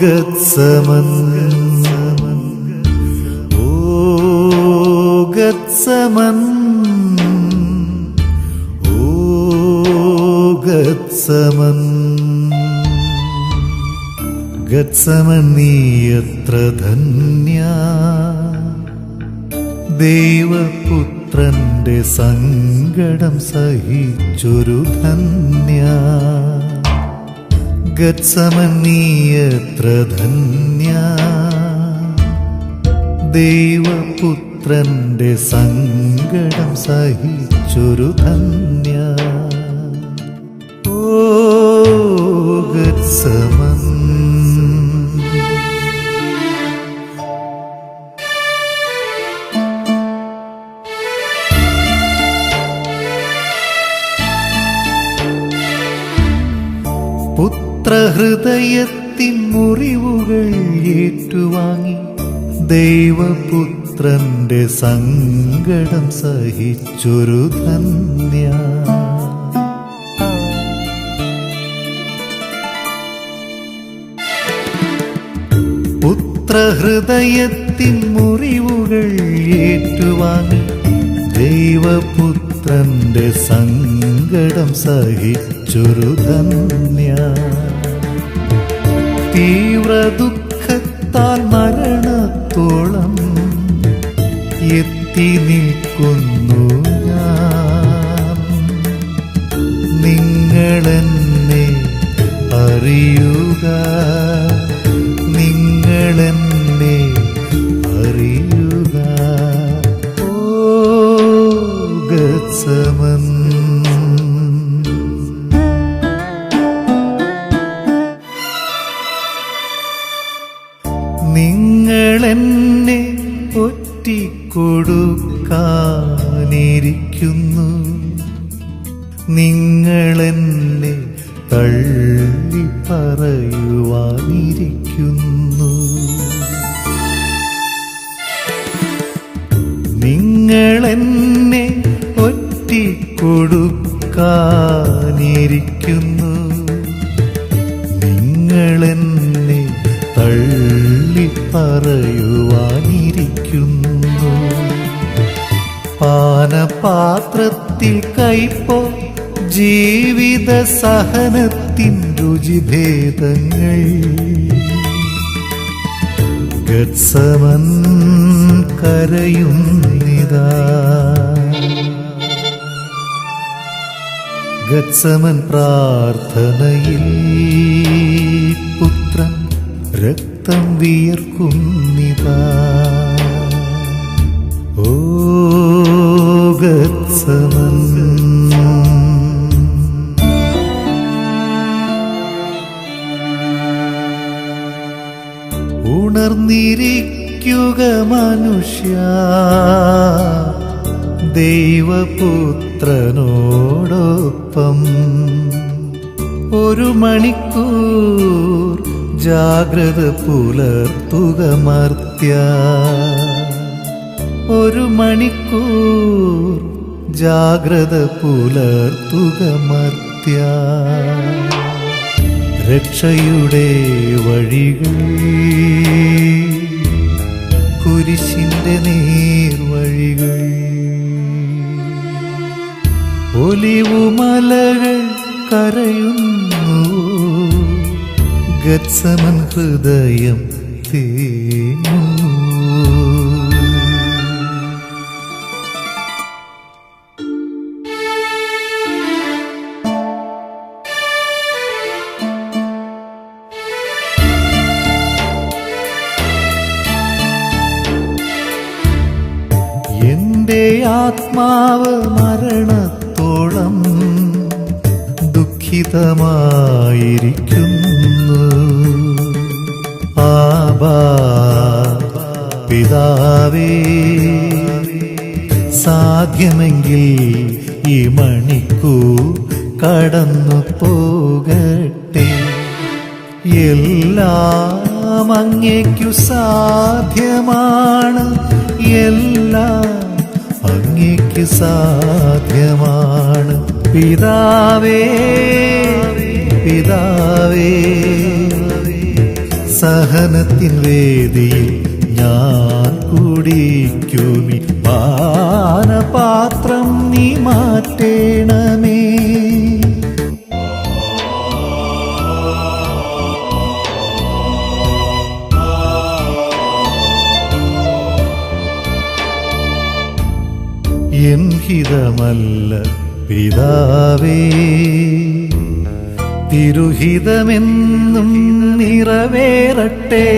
ഗത്സമൻ ഓ ഗത്സമൻ ഓ ഗത്സമൻ ഗത്സമൻ നീ എത്ര ധന്യ ദൈവപുത്രന്റെ സങ്കടം സഹിച്ചൊരു ധന്യ ഗത്സമൻ നീ എത്ര ധന്യ ദൈവപുത്രന്റെ സങ്കടം സഹിച്ചൊരു ധന്യ ഓ ഗത്സമൻ പുത്രഹൃദയത്തിൻ മുറിവുകൾ ഏറ്റുവാങ്ങി ദൈവപുത്രന്റെ സങ്കടം സഹിച്ചൊരു ധന്യ പുത്രഹൃദയത്തിൻ മുറിവുകൾ ഏറ്റുവാങ്ങി ദൈവപുത്രന്റെ സങ്കടം സഹിച്ചൊരു ധന്യ തീവ്ര ദുഃഖത്താൽ മരണത്തോളം എത്തി നിൽക്കുന്നു ഞാൻ നിങ്ങളെന്നെ അറിയുക നിങ്ങളെന്നെ അറിയുക ഓ ഗത്സമൻ നിങ്ങളെന്നെ ഒറ്റിക്കൊടുക്കാനിരിക്കുന്നു നിങ്ങളെന്നെ തള്ളി പറയുവാനിരിക്കുന്നു നിങ്ങളെന്നെ ഒറ്റിക്കൊടുക്കാനിരിക്കുന്നു നിങ്ങളെന്നെ തള്ളി പറയുവാനിരിക്കുന്നു പാനപാത്രത്തിൽ കൈപ്പോ ജീവിത സഹനത്തിൻ രുചിഭേദങ്ങൾ ഗത്സമൻ കരയുന്നിതാ ഗത്സമൻ പ്രാർത്ഥനയിൽ പുത്രൻ രക്തം വിയർക്കുന്നിതാ ഓ ഗത്സമൻ ഉണർന്നിരിക്കുക മനുഷ്യ ദൈവപുത്രനോടൊപ്പം ഒരു മണിക്കൂർ ജാഗ്രത പുലർത്തുക മർത്യ ഒരു മണിക്കൂർ ജാഗ്രത പുലർത്തുക മർത്യ രക്ഷയുടെ വഴികൾ കുരിശിന്റെ നേർവഴികൾ ഒലിവുമലകൾ കരയുന്നു ഗത്സമൻ ഹൃദയം തേങ്ങുന്നു എന്റെ ആത്മാവ് മരണത്തോളം ദുഃഖിതമായിരിക്കുന്നു ആബാ പിതാവേ സാധ്യമെങ്കിൽ ഈ മണിക്കൂർ കടന്നു പോകട്ടെ. എല്ലാം അങ്ങേക്കു സാധ്യമാണ്, എല്ലാം അങ്ങേക്കു സാധ്യമാണ്. പിതാവേ പിതാവേ, സഹനത്തിൻ വേദിയിൽ ഞാൻ കുടിക്കുമി പാനപാത്രം നീ മാറ്റേണമേ. എൻ ഹിതമല്ല പിതാവേ, തിരുഹിതമെന്നും നിറവേറട്ടെ.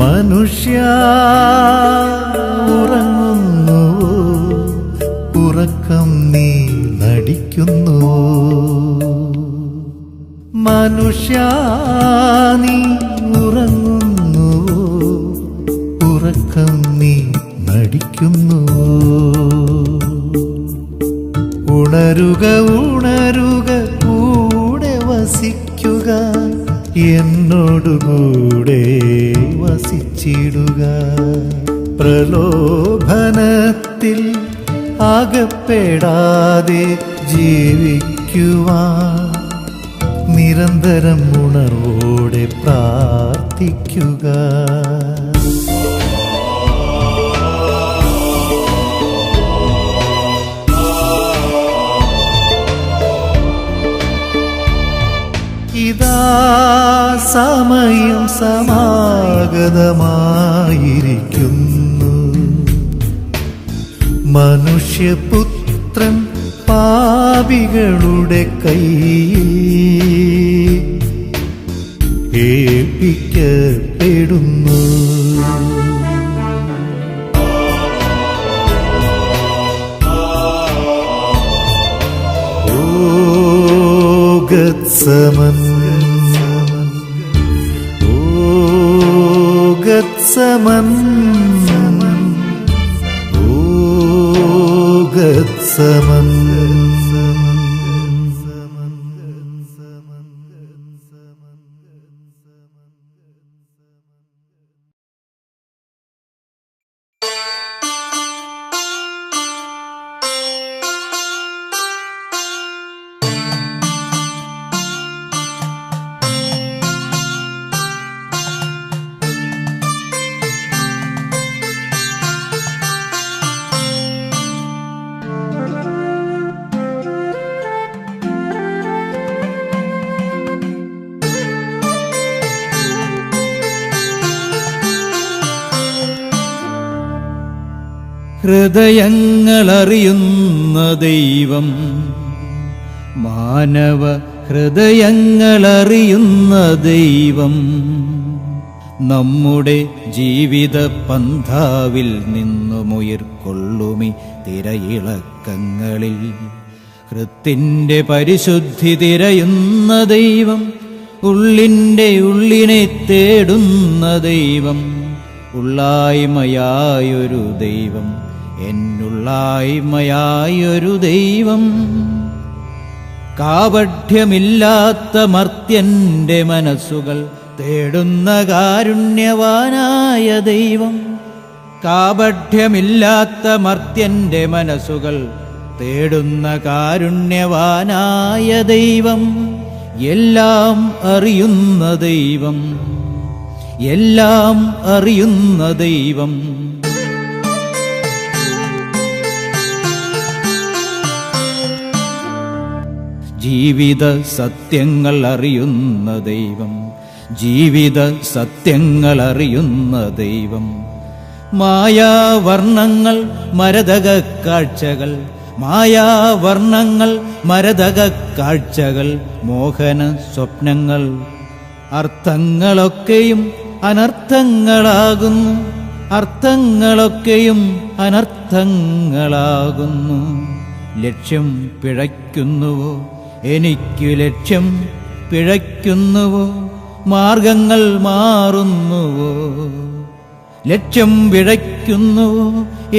മനുഷ്യ ഉറങ്ങുന്നുവോ, ഉറക്കം നീ നടിക്കുന്നുവോ? മനുഷ്യ നീ ഉറങ്ങുന്നുവോ, ഉറക്കം നീ നടിക്കുന്നുവോ? ഉണരുക ഉണരുക, കൂടെ വസിക്കുക, എന്നോടുകൂടെ വസിച്ചിടുക. പ്രലോഭനത്തിൽ അകപ്പെടാതെ ജീവിക്കുവാൻ നിരന്തരം ഉണർവോടെ പ്രാർത്ഥിക്കുക. ഇതാ സമയം സമാഗതമായിരിക്കുന്നു. മനുഷ്യപുത്രൻ പാപികളുടെ കയ്യിൽ ഏൽപ്പിക്കപ്പെടുന്നു. ഓ ഗത്സമൻ, ഓ ഗത്സമൻ, ഓ ഗത്സമൻ. ഹൃദയങ്ങളറിയുന്ന ദൈവം, മാനവ ഹൃദയങ്ങളറിയുന്ന ദൈവം, നമ്മുടെ ജീവിത പന്ഥാവിൽ നിന്നുമുയർക്കൊള്ളുമി തിരയിളക്കങ്ങളിൽ ഹൃത്തിൻ്റെ പരിശുദ്ധി തിരയുന്ന ദൈവം, ഉള്ളിൻ്റെ ഉള്ളിനെ തേടുന്ന ദൈവം, ഉള്ളായ്മയായൊരു ദൈവം, എന്നുള്ളായ്മയായൊരു ദൈവം. കാപഠ്യമില്ലാത്ത മർത്യന്റെ മനസ്സുകൾ തേടുന്ന കാരുണ്യവാനായ ദൈവം, കാപഠ്യമില്ലാത്ത മർത്യന്റെ മനസ്സുകൾ തേടുന്ന കാരുണ്യവാനായ ദൈവം, എല്ലാം അറിയുന്ന ദൈവം, എല്ലാം അറിയുന്ന ദൈവം. ജീവിത സത്യങ്ങൾ അറിയുന്ന ദൈവം, ജീവിത സത്യങ്ങൾ അറിയുന്ന ദൈവം. മായാവർണ്ണങ്ങൾ മരതക കാഴ്ചകൾ, മായാവർണ്ണങ്ങൾ മരതക കാഴ്ചകൾ, മോഹന സ്വപ്നങ്ങൾ, അർത്ഥങ്ങളൊക്കെയും അനർത്ഥങ്ങളാകുന്നു, അർത്ഥങ്ങളൊക്കെയും അനർത്ഥങ്ങളാകുന്നു. ലക്ഷ്യം പിഴയ്ക്കുന്നുവോ, എനിക്കു ലക്ഷ്യം പിഴയ്ക്കുന്നുവോ, മാർഗങ്ങൾ മാറുന്നുവോ? ലക്ഷ്യം പിഴയ്ക്കുന്നുവോ,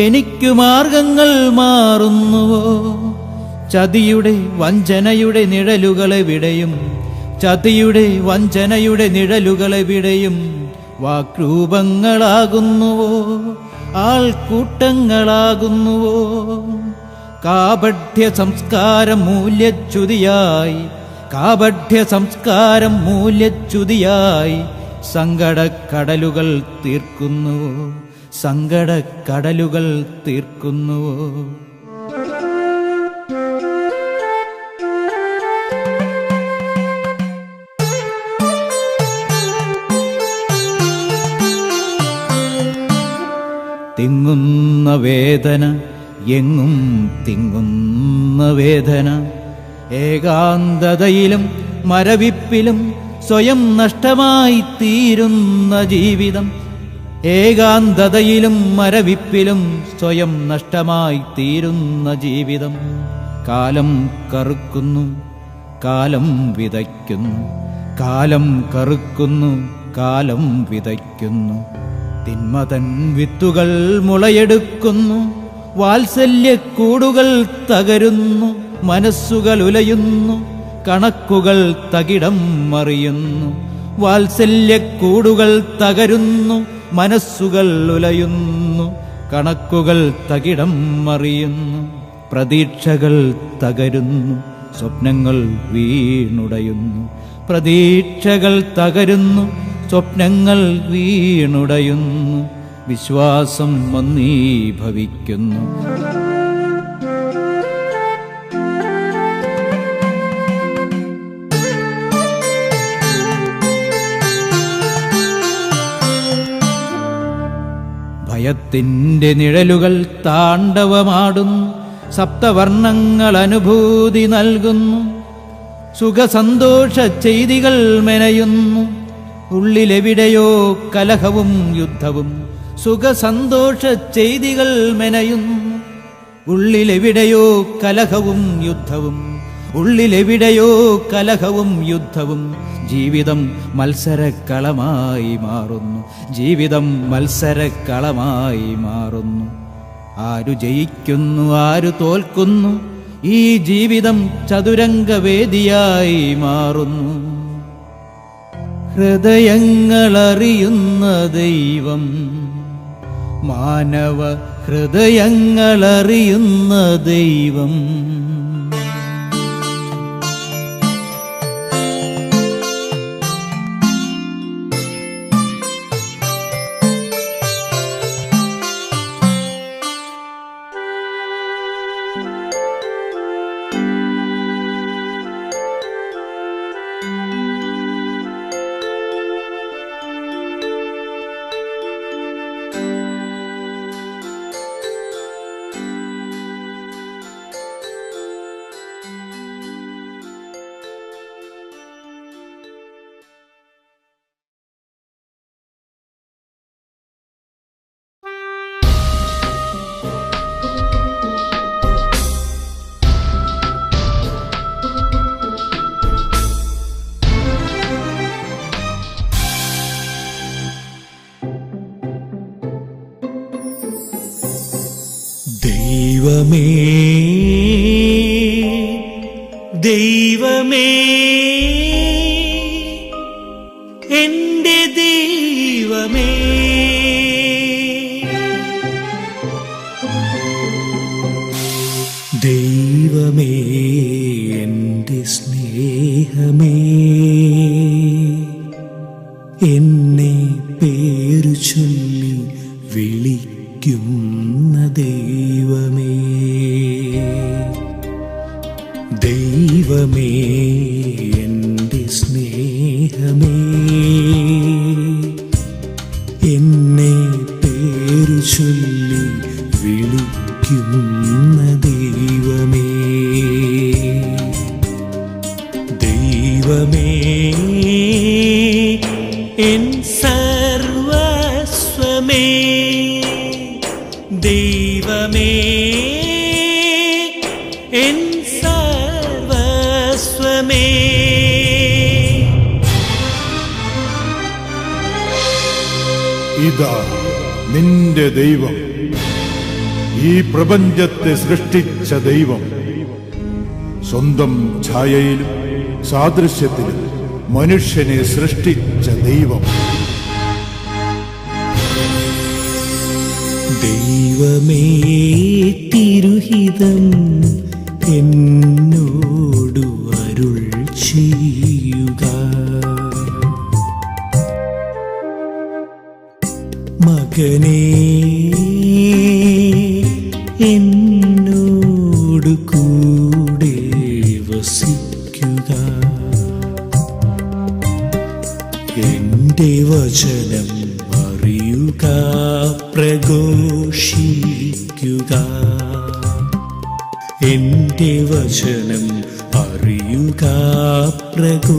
എനിക്കു മാർഗങ്ങൾ മാറുന്നുവോ? ചതിയുടെ വഞ്ചനയുടെ നിഴലുകളെവിടെയും, ചതിയുടെ വഞ്ചനയുടെ നിഴലുകളെവിടെയും വാക്രൂപങ്ങളാകുന്നുവോ, ആൾക്കൂട്ടങ്ങളാകുന്നുവോ? കാപഠ്യ സംസ്കാരം മൂല്യച്യുതിയായി, കാപഠ്യ സംസ്കാരം മൂല്യച്യുതിയായി സങ്കടക്കടലുകൾ തീർക്കുന്നുവോ, സങ്കടക്കടലുകൾ തീർക്കുന്നുവോ? തിങ്ങുന്ന വേദന, എങ്ങും തിങ്ങുന്ന വേദന, ഏകാന്തതയിലും മരവിപ്പിലും സ്വയം നഷ്ടമായി തീരുന്ന ജീവിതം, ഏകാന്തതയിലും മരവിപ്പിലും സ്വയം നഷ്ടമായി തീരുന്ന ജീവിതം. കാലം കറുക്കുന്നു, കാലം വിതയ്ക്കുന്നു, കാലം കറുക്കുന്നു, കാലം വിതയ്ക്കുന്നു. തിന്മതൻ വിത്തുകൾ മുളയെടുക്കുന്നു, വാത്സല്യക്കൂടുകൾ തകരുന്നു, മനസ്സുകൾ ഉലയുന്നു, കണക്കുകൾ തകിടം മറിയുന്നു. വാത്സല്യക്കൂടുകൾ തകരുന്നു, മനസ്സുകൾ ഉലയുന്നു, കണക്കുകൾ തകിടം മറിയുന്നു. പ്രതീക്ഷകൾ തകരുന്നു, സ്വപ്നങ്ങൾ വീണുടയുന്നു. പ്രതീക്ഷകൾ തകരുന്നു, സ്വപ്നങ്ങൾ വീണുടയുന്നു. വിശ്വാസം മന്ദീഭവിക്കുന്നു. ഭയത്തിൻ്റെ നിഴലുകൾ താണ്ഡവമാടുന്നു, സപ്തവർണ്ണങ്ങൾ അനുഭൂതി നൽകുന്നു. സുഖസന്തോഷ ചെയ്തികൾ മെനയുന്നു, ഉള്ളിലെവിടെയോ കലഹവും യുദ്ധവും. സുഖസന്തോഷ ചെയ്തികൾ മെനയുന്നു, ഉള്ളിലെവിടെയോ കലഹവും യുദ്ധവും. ഉള്ളിലെവിടെയോ കലഹവും യുദ്ധവും. ജീവിതം മത്സരക്കളമായി മാറുന്നു, ജീവിതം മത്സരക്കളമായി മാറുന്നു. ആരു ജയിക്കുന്നു, ആരു തോൽക്കുന്നു? ഈ ജീവിതം ചതുരംഗവേദിയായി മാറുന്നു. ഹൃദയങ്ങളറിയുന്ന ദൈവം, മാനവ ഹൃദയങ്ങളറിയുന്ന ദൈവം. ദൈവമേ ദൈവമേ എൻ്റെ ദൈവമേ, ദൈവമേ എൻ്റെ സ്നേഹമേ, എന്നെ പേരു ചൊല്ലി വിളിക്കുന്ന ദൈവമേ, ദൈവമേ എൻ്റെ സ്നേഹമേ, എന്നെ പേരു ചൊല്ലി വിളിക്കുന്ന ദൈവമേ, ദൈവമേ എൻ സർവസ്വമേ, ദൈവമേ എൻ സർവസ്വമേ, ഇതാ നിന്റെ ദൈവം, ഈ പ്രപഞ്ചത്തെ സൃഷ്ടിച്ച ദൈവം, സ്വന്തം ഛായയിലും സാദൃശ്യത്തിലും മനുഷ്യനെ സൃഷ്ടിച്ച ദൈവം. ദൈവമേ, തിരുഹിതം എന്നോടു അരുൾ ചെയ്യുക. മകനേ, എന്നോടു കൂടെ വസിക്കുക. എന്റെ വചനം അറിയുക, പ്രഘോഷിക്കുക. എന്റെ വചനം അറിയുക, പ്രഘോഷിക്കുക.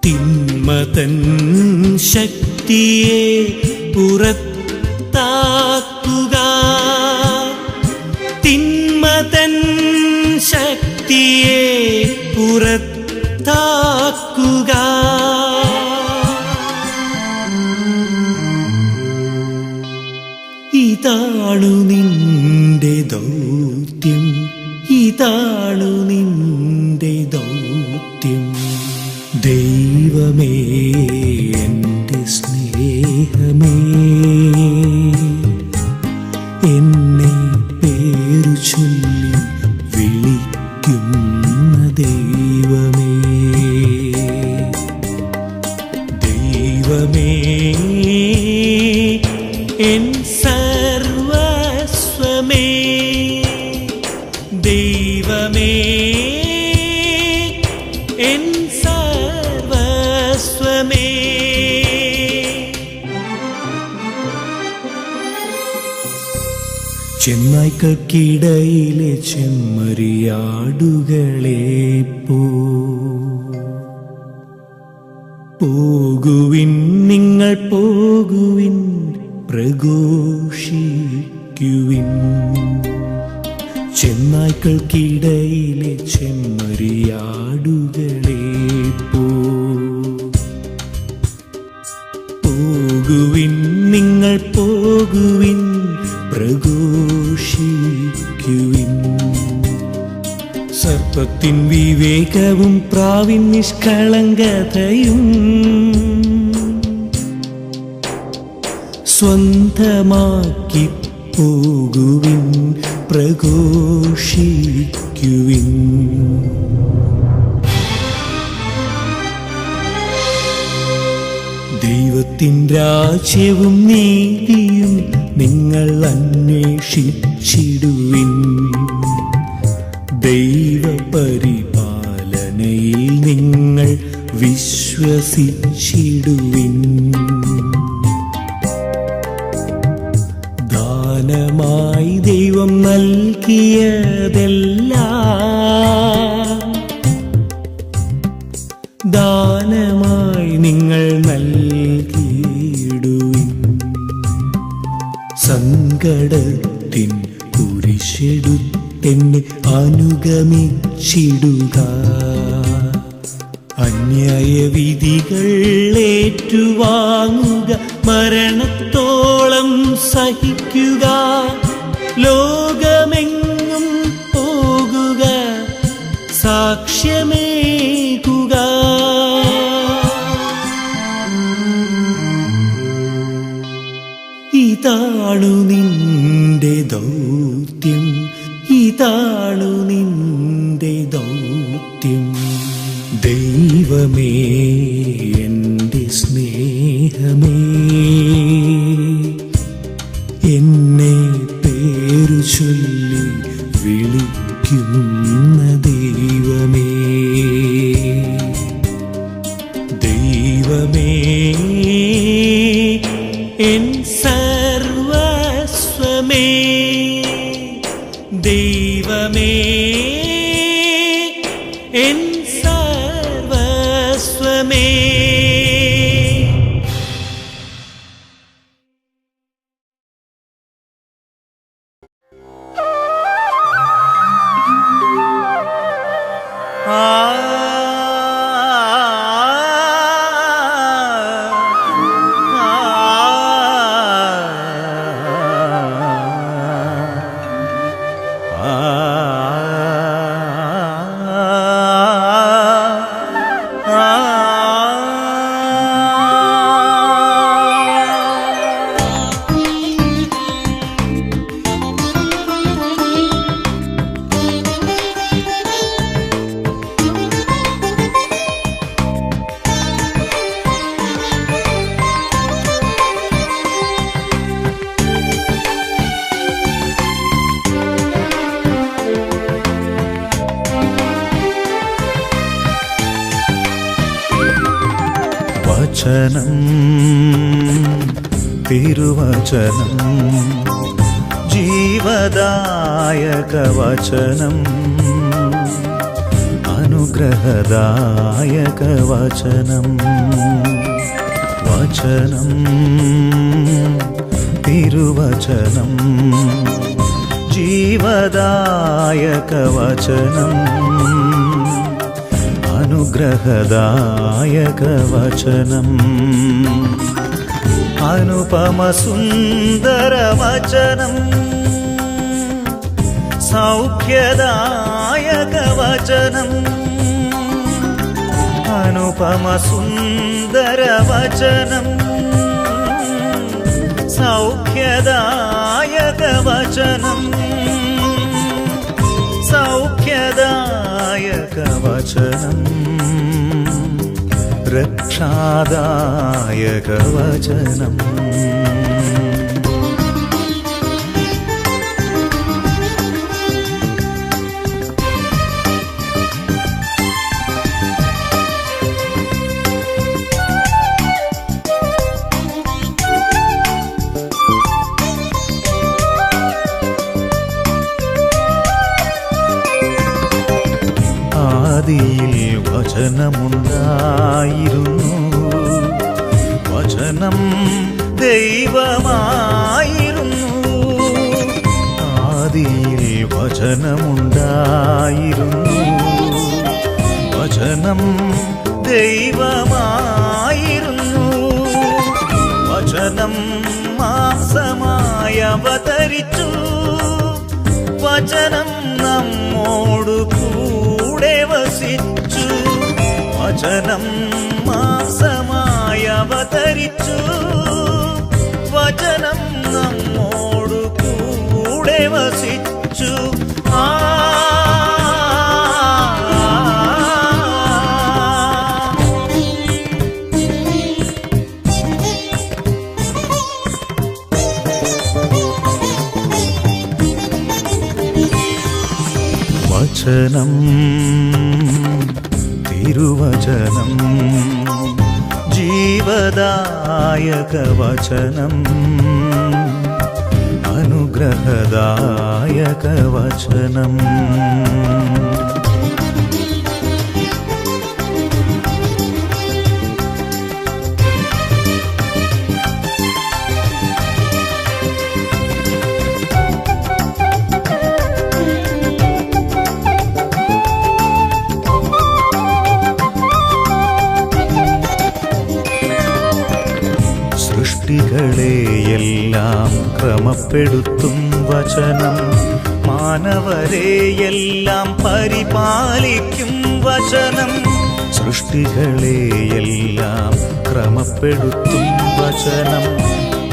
തിന്മതൻ ശക്തിയെ പുറത്താക്കുക. തിന്മതൻ ശക്തിയെ പുറത്താക്കുക. ഇതാണു നിന്റെ ദൗത്യം, ഇതാണു നിന്റെ ദൗത്യം. ദൈവമേ, എന്റെ സ്നേഹമേ, എന്നെ പേരു ചൊല്ലി വിളിക്കുന്ന ദൈവമേ. ദൈവമേ, എൻ സർവസ്വമേ. ദൈവമേ, എൻ സർവസ്വമേ. ചെന്നായ്ക്കൾക്കിടയിലെ ചെമ്മരിയാടുകളെ പോകുവിൻ, നിങ്ങൾ പോകുവിൻ, പ്രഘോഷിക്കുവിൻ. ചെന്നായ്ക്കൾക്കിടയിലെ ചെമ്മരിയാടുകളെ പോകുവിൻ, നിങ്ങൾ പോകുവിൻ, പ്രഘോഷിക്കുവിൻ. സർപ്പത്തിൻ വിവേകവും പ്രാവിൻ നിഷ്കളങ്കതയും സ്വന്തമാക്കി പോകുവിൻ, പ്രഘോഷിക്കുവിൻ. ദൈവത്തിൻ രാജ്യവും നീതിയും നിങ്ങൾ അന്വേഷിച്ചിടുവിൻ. ദൈവപരിപാലനയിൽ നിങ്ങൾ വിശ്വസിച്ചിടുവിൻ. ദാനമായി ദൈവം നൽകിയതെല്ലാം ദാനമായി നിങ്ങൾ നൽകിയിടുവിൻ. സങ്കടത്തിൻ കുരിശെടുത്തെന്നെ അനുഗമിച്ചിടുക. അന്യായവിധികൾ ഏറ്റുവാങ്ങുക, മരണത്തോളം സഹിക്കുക. ലോകമെങ്ങും പോകുക, സാക്ഷ്യമേകുക. ഇതാണു നിന്റെ ദൗത്യം, ഇതാണു നിന്റെ ദൗത്യം. ദൈവമേ, എന്റെ സ്നേഹമേ, എന്നെ പേരു ചൊല്ലി വിളിക്കുന്ന ദൈവമേ. ദൈവമേ, എൻ സർവസ്വമേ. ദൈവമേ, എൻ സർവസ്വമേ. വചനം തിരുവചനം ജീവദായക വചനം അനുഗ്രഹദായക വചനം വചനം തിരുവചനം ജീവദായക വചനം അനുഗ്രഹദായക വചനം അനുപമസുന്ദര വചനം സൗഖ്യദായക വചനം അനുപമസുന്ദര വചനം സൗഖ്യദായക വചനം സൗഖ്യദായക വചനം രക്ഷാദായക വചനം ആദിയിൽ വചനമുണ്ടായിരുന്നു വചനം ദൈവമായിരുന്നു ആദിയിൽ വചനമുണ്ടായിരുന്നു വചനം ദൈവമായിരുന്നു വചനം മാംസമായി അവതരിച്ചു വചനം നമ്മോടു കൂടെ വസിച്ചു വചനം മാംസമായി അവതരിച്ചു വചനം നമ്മോടു കൂടെ വസിച്ചു വചനം തിരുവചനം ജീവദായക വചനം അനുഗ്രഹദായക വചനം സൃഷ്ടികളെയെല്ലാം ക്രമപ്പെടുത്തും വചനം മാനവരെയെല്ലാം പരിപാലിക്കും വചനം സൃഷ്ടികളെയെല്ലാം ക്രമപ്പെടുത്തും വചനം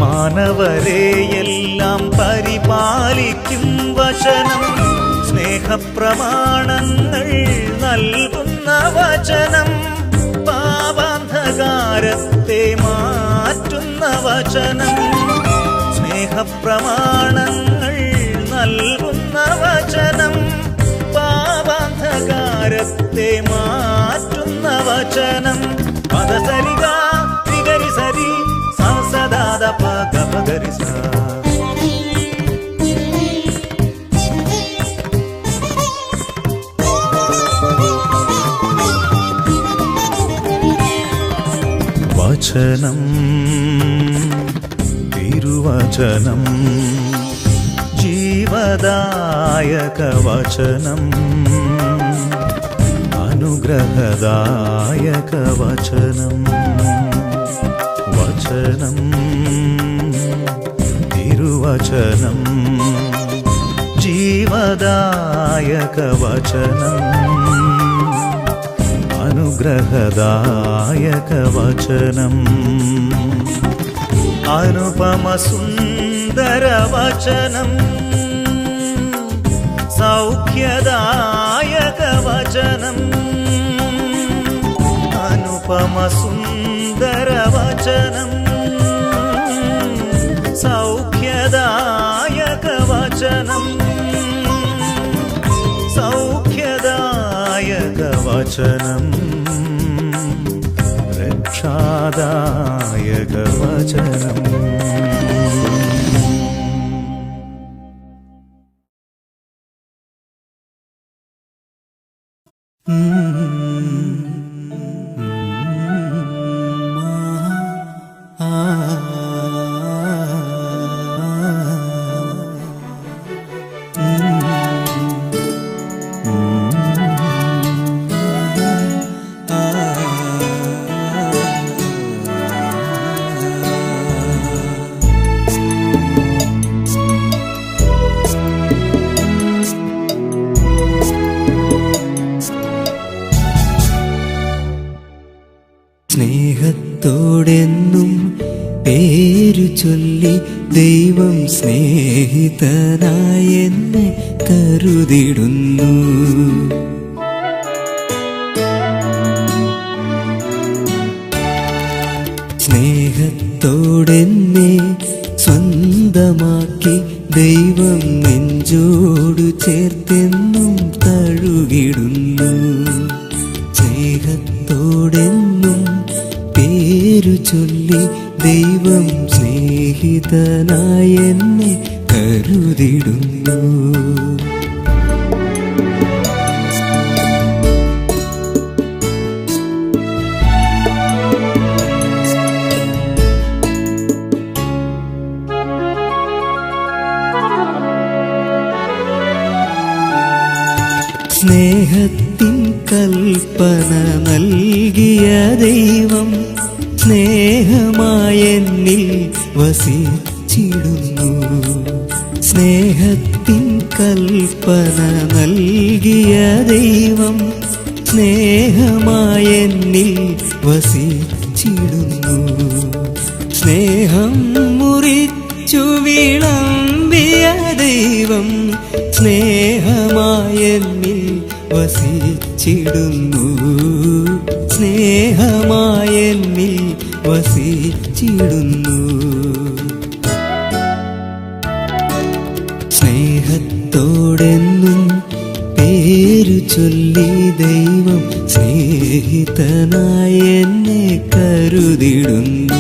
മാനവരെയെല്ലാം പരിപാലിക്കും വചനം സ്നേഹപ്രമാണങ്ങൾ നൽകുന്ന വചനം പാപാന്ധകാരത്തെ മാറ്റുന്ന വചനം സ്നേഹപ്രമാണങ്ങൾ നൽകുന്ന വചനം പാപാന്ധകാരത്തെ മാറ്റുന്ന വചനം പദസരിഗ ത്രിഗരി സരി സദാദ പഗരി സ വചനം തിരുവചനം ജീവദായക വചനം അനുഗ്രഹദായക വചനം വചനം തിരുവചനം ജീവദായക വചനം അനുഗ്രഹദായക വചനം അനുപമസുന്ദര വചനം സൗഖ്യദായക വചനം അനുപമസുന്ദര വചനം സൗഖ്യദായക വചനം സൗഖ്യദായക വചനം രക്ഷ രക്ഷാദായക വചനം. സ്നേഹത്തോടെന്നും പേരു ചൊല്ലി ദൈവം സ്നേഹിതനായി എന്നെ കരുതിടുന്നു. സ്നേഹത്തോടെന്നെ സ്വന്തമാക്കി ദൈവം നെഞ്ചോടു ചേർത്തെന്നും തഴുകിടുന്നു. സ്നേഹത്തോടെന്നും പേരു ചൊല്ലി ദൈവം സ്നേഹിതനായി എന്നെ കരുതിടുന്നു. സ്നേഹത്തിൻ കൽപ്പന നൽകിയ ദൈവം സ്നേഹമായെന്നിൽ വസിച്ചിടുന്നു. സ്നേഹത്തിൻ കൽപ്പന നൽകിയ ദൈവം സ്നേഹമായെന്നിൽ വസിച്ചിടുന്നു. സ്നേഹം മുറിച്ചു വിളമ്പിയ ദൈവം സ്നേഹമായെന്നിൽ വസിച്ചിടുന്നു. സ്നേഹമായെന്നിൽ വസിച്ചിടുന്നു. സ്നേഹത്തോടെന്നും പേരു ചൊല്ലി ദൈവം സ്നേഹിതനായി എന്നെ കരുതിടുന്നു.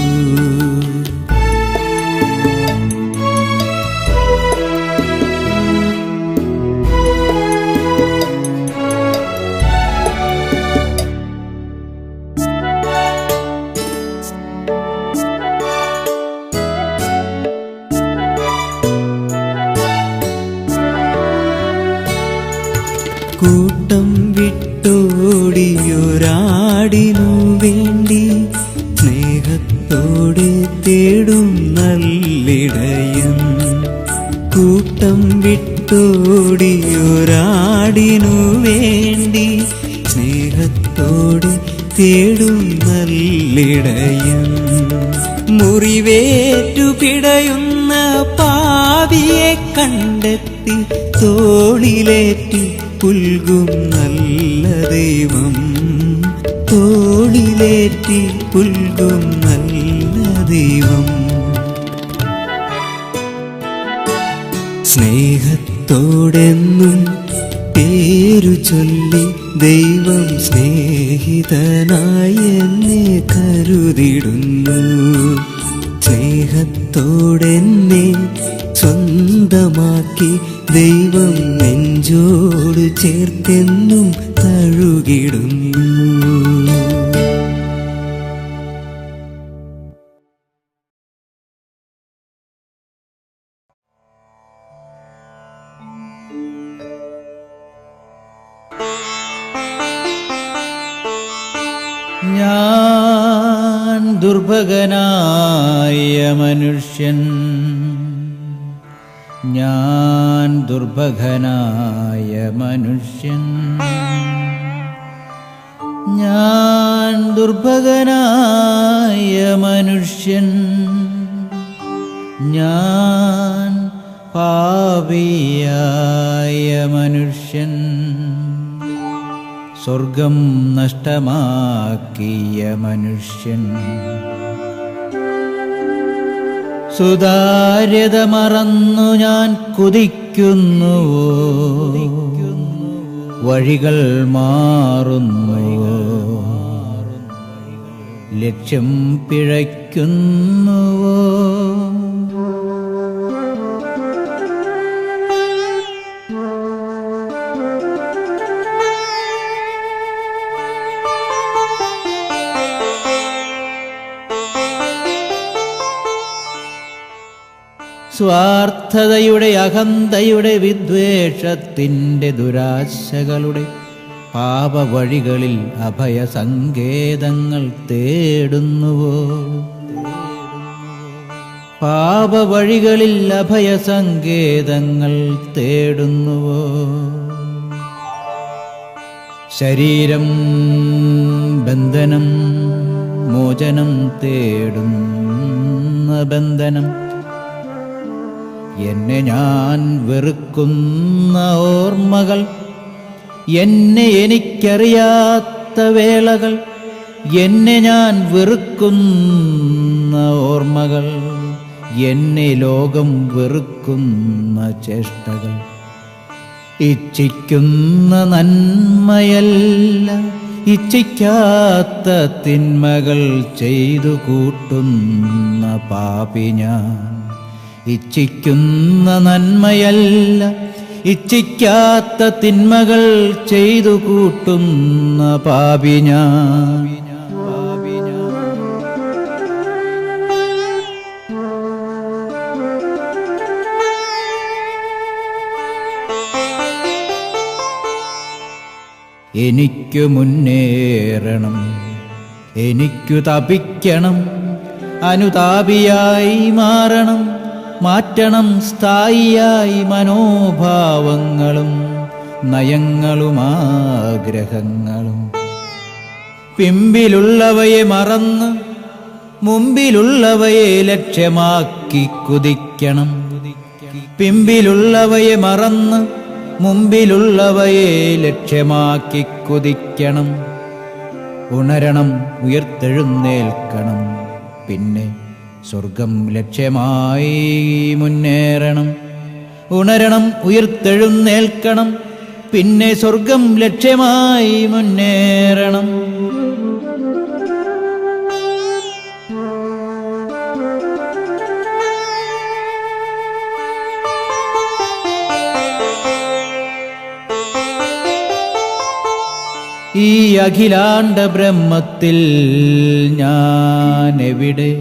കൂട്ടം വിട്ടോടിയൊരാടിനു വേണ്ടി സ്നേഹത്തോടെ തേടും നല്ലിടയൻ. കൂട്ടം വിട്ടോടിയൊരാടിനു വേണ്ടി സ്നേഹത്തോടെ തേടും നല്ലിടയൻ. മുറിവേറ്റു പിടയുന്ന പാപിയെ കണ്ടെത്തി തോളിലേറ്റി പുൽകും നല്ല ദൈവം. തോളിലേറ്റി പുൽകും നല്ല ദൈവം. സ്നേഹത്തോടെന്നും പേരു ചൊല്ലി ദൈവം സ്നേഹിതനായി എന്നെ കരുതിടുന്നു. സ്നേഹത്തോടെന്നെ സ്വന്തമാക്കി ദൈവം നെഞ്ചോട് ചേർത്തെന്നും തഴുകിടുന്നു. ഞാൻ ദുർഭഗനായ മനുഷ്യൻ, ഞാൻ ദുർഭഗനായ മനുഷ്യൻ, ഞാൻ ദുർഭഗനായ മനുഷ്യൻ, ഞാൻ പാപിയായ മനുഷ്യൻ, സ്വർഗം നഷ്ടമാക്കിയ മനുഷ്യൻ, സുതാര്യത മറന്നു ഞാൻ കുതിക്കുന്നുവോ, വഴികൾ മാറുന്നു, ലക്ഷ്യം പിഴയ്ക്കുന്നുവോ? സ്വാർത്ഥതയുടെ, അഹന്തയുടെ, വിദ്വേഷത്തിൻ്റെ, ദുരാശകളുടെ പാപവഴികളിൽ അഭയസങ്കേതങ്ങൾ തേടുന്നുവോ? പാപവഴികളിൽ അഭയസങ്കേതങ്ങൾ തേടുന്നുവോ? ശരീരം ബന്ധനം, മോചനം തേടുന്ന ബന്ധനം. എന്നെ ഞാൻ വെറുക്കുന്ന ഓർമ്മകൾ, എന്നെ എനിക്കറിയാത്ത വേളകൾ, എന്നെ ഞാൻ വെറുക്കുന്ന ഓർമ്മകൾ, എന്നെ ലോകം വെറുക്കുന്ന ചേഷ്ടകൾ. ഇച്ഛിക്കുന്ന നന്മയല്ല, ഇച്ഛിക്കാത്ത തിന്മകൾ ചെയ്തു കൂട്ടുന്ന പാപി ഞാൻ. ഇച്ഛിക്കുന്ന നന്മയല്ല, ഇച്ഛിക്കാത്ത തിന്മകൾ ചെയ്തു കൂട്ടുന്ന പാപി ഞാൻ. എനിക്കു മുന്നേറണം, എനിക്കു തപിക്കണം, അനുതാപിയായി മാറണം, മാറ്റണം സ്ഥായിയായി മനോഭാവങ്ങളും നയങ്ങളും ആഗ്രഹങ്ങളും. പിമ്പിലുള്ളവയെ മറന്ന് മുമ്പിലുള്ളവയെ ലക്ഷ്യമാക്കി കുതിക്കണം. പിമ്പിലുള്ളവയെ മറന്ന് മുമ്പിലുള്ളവയെ ലക്ഷ്യമാക്കി കുതിക്കണം. ഉണരണം, ഉയർത്തെഴുന്നേൽക്കണം, പിന്നെ സ്വർഗം ലക്ഷ്യമായി മുന്നേറണം. ഉണരണം, ഉയർത്തെഴുന്നേൽക്കണം, പിന്നെ സ്വർഗം ലക്ഷ്യമായി മുന്നേറണം. ഈ അഖിലാണ്ട ബ്രഹ്മത്തിൽ ഞാൻ എവിടെ?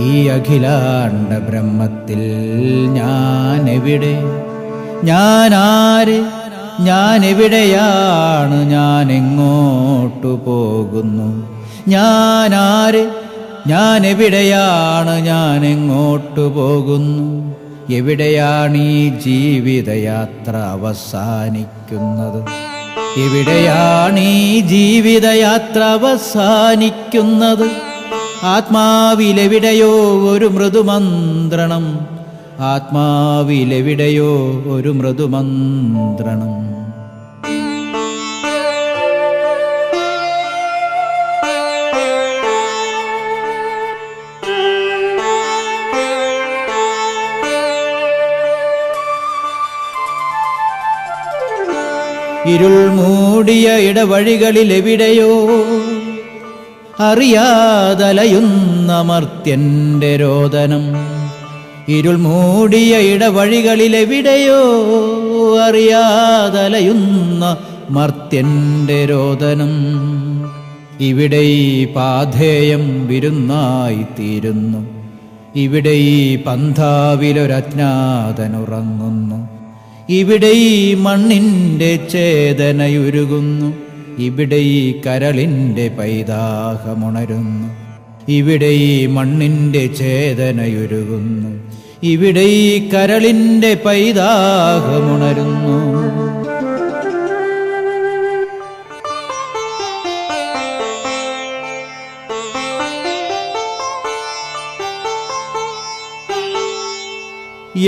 ഈ അഖിലാണ്ട ബ്രഹ്മത്തിൽ ഞാൻ എവിടെ? ഞാൻ ആര്? ഞാൻ എവിടെയാണ്? ഞാൻ എങ്ങോട്ടു പോകുന്നു? ഞാൻ ആര്? ഞാൻ എവിടെയാണ്? ഞാൻ എങ്ങോട്ടു പോകുന്നു? എവിടെയാണ് ഈ ജീവിതയാത്ര അവസാനിക്കുന്നത്? എവിടെയാണ് ഈ ജീവിതയാത്ര അവസാനിക്കുന്നത്? ആത്മാവിലെവിടെയോ ഒരു മൃദുമന്ത്രണം, ആത്മാവിലെവിടെയോ ഒരു മൃദുമന്ത്രണം. ഇരുൾ മൂടിയ ഇടവഴികളിൽ എവിടെയോ അറിയാതലയുന്ന മർത്യന്റെ രോദനം. ഇരുൾ മൂടിയ ഇടവഴികളിൽ എവിടെയോ അറിയാതലയുന്ന മർത്യന്റെ രോദനം. ഇവിടെ ഈ പാഥേയം വിരുന്നായി തീരുന്നു. ഇവിടെ ഈ പന്ഥാവിലൊരജ്ഞാതനുറങ്ങുന്നു. ഇവിടെ ഈ മണ്ണിൻ്റെ ചേതനയുരുകുന്നു. ഇവിടെ ഈ കരളിൻ്റെ പൈതാഹമുണരുന്നു. ഇവിടെ ഈ മണ്ണിൻ്റെ ചേതനയുരുകുന്നു. ഇവിടെ ഈ കരളിൻ്റെ പൈതാഹമുണരുന്നു.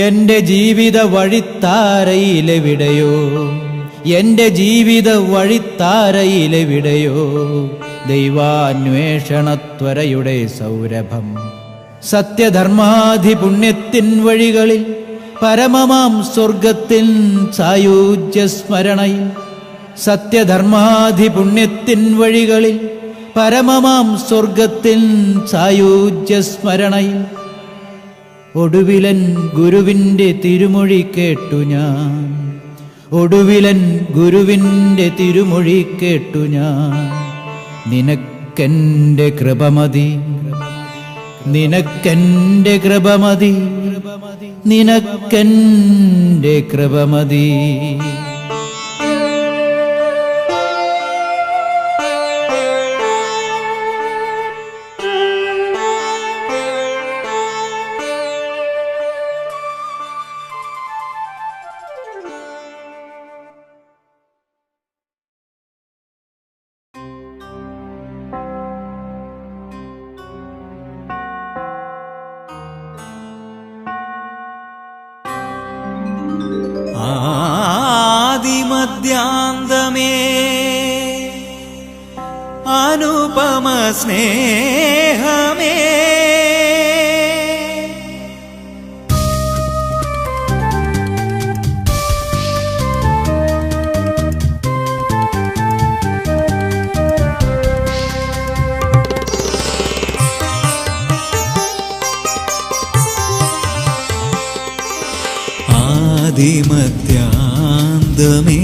എൻ്റെ ജീവിത വഴിത്താരയിലെവിടെയോ, എൻ്റെ ജീവിത വഴിത്താരയിലെവിടെയോ ദൈവാന്വേഷണത്വരയുടെ സൗരഭം. സത്യധർമാധിപുണ്യത്തിൻ വഴികളിൽ പരമമാം സ്വർഗത്തിൻ സായുജ്യ സ്മരണയിൽ. സത്യധർമാധിപുണ്യത്തിൻ വഴികളിൽ പരമമാം സ്വർഗത്തിൻ സായുജ്യ സ്മരണയിൽ ഒടുവിലൻ ഗുരുവിൻ്റെ തിരുമൊഴി കേട്ടു ഞാൻ. ഒടുവിലൻ ഗുരുവിൻ്റെ തിരുമൊഴി കേട്ടു ഞാൻ. നിനക്കെൻ്റെ കൃപമതി, നിനക്കെൻ്റെ കൃപമതി, നിനക്കെൻ്റെ കൃപമതി. ആദിമധ്യാന്തമേ അനുപമ സ്നേഹമേ ആദിമധ്യാന്തമേ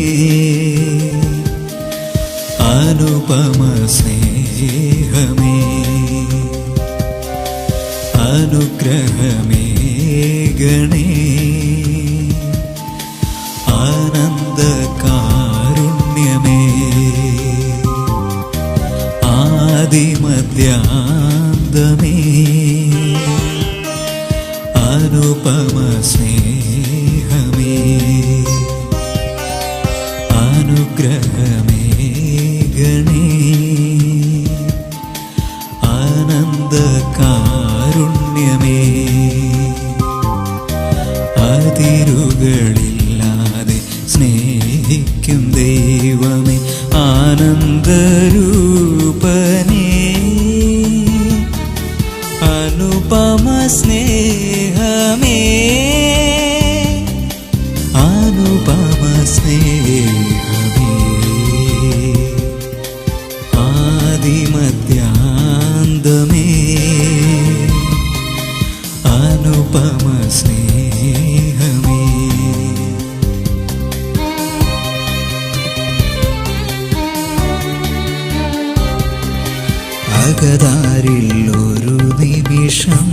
അനുപമ സ്നേഹമേ അനുഗ്രഹമേ ഗണേ ആനന്ദകാരുണ്യമേ ആദിമധ്യാന്തമേ അനുപമ സ്നേഹമേ അനുഗ്രഹമേ ഗണേ ആനന്ദകാരുണ്യമേ അതിരുകളില്ലാതെ സ്നേഹിക്കും ദൈവമേ ആനന്ദരൂപനേ അനുപമ സ്നേഹമേ അനുപമ സ്നേഹമേ ആദിമധ്യാന്തമേ അനുപമ സ്നേഹമേ അകതാരിൽ ഒരു നിമിഷം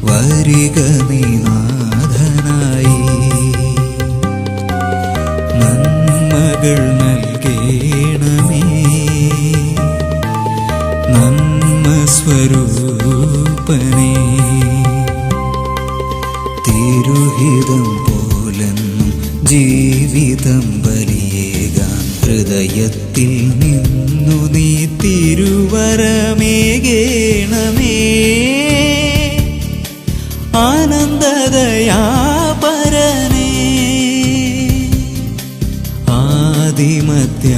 വരിക നീ നാഥനായി നന്മകൾ നൽകേണമേ നന്മ സ്വരൂപനേ തിരുഹിതം പോലെന്നും ജീവിതം ബലിയേകാൻ ഹൃദയത്തിൽ നിന്നു നീ തിരുവരമേകേണമേ ആനന്ദദയാപരനേ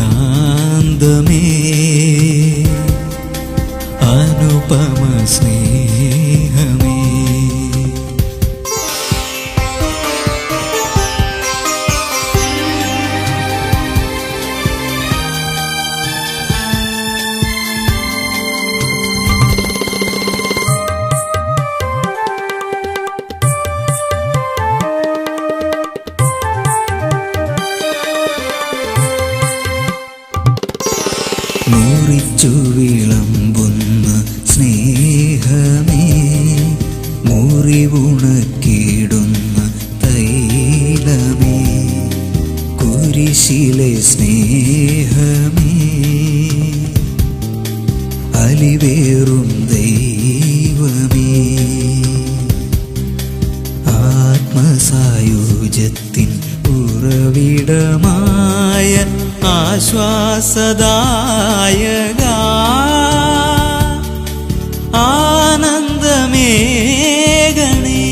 ആദിമധ്യാന്തമേ അനുപമ സ്നേഹമേ മുറിച്ചു വിളമ്പുന്ന സ്നേഹമേ മുറിവുണക്കിടുന്ന തൈലമേ കുരിശിലെ സ്നേഹമേ അലിവേറും ദൈവമേ ആത്മസായുജ്യത്തിൻ ഉറവിടമായ ആശ്വാസദായക ആനന്ദമേ ഗണേ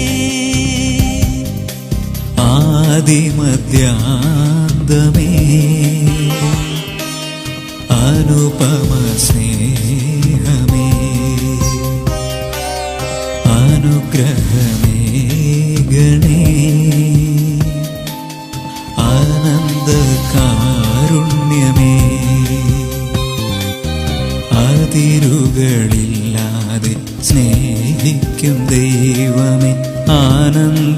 ആദിമധ്യാന്തമേ അനുപമ സ്നേഹമേ അനുഗ്രഹമേ ഗണേ ആനന്ദകാരുണ്യമേ അതിരുകളില്ലാതെ സ്നേഹിക്കും ദൈവമേ ആനന്ദരൂപനേ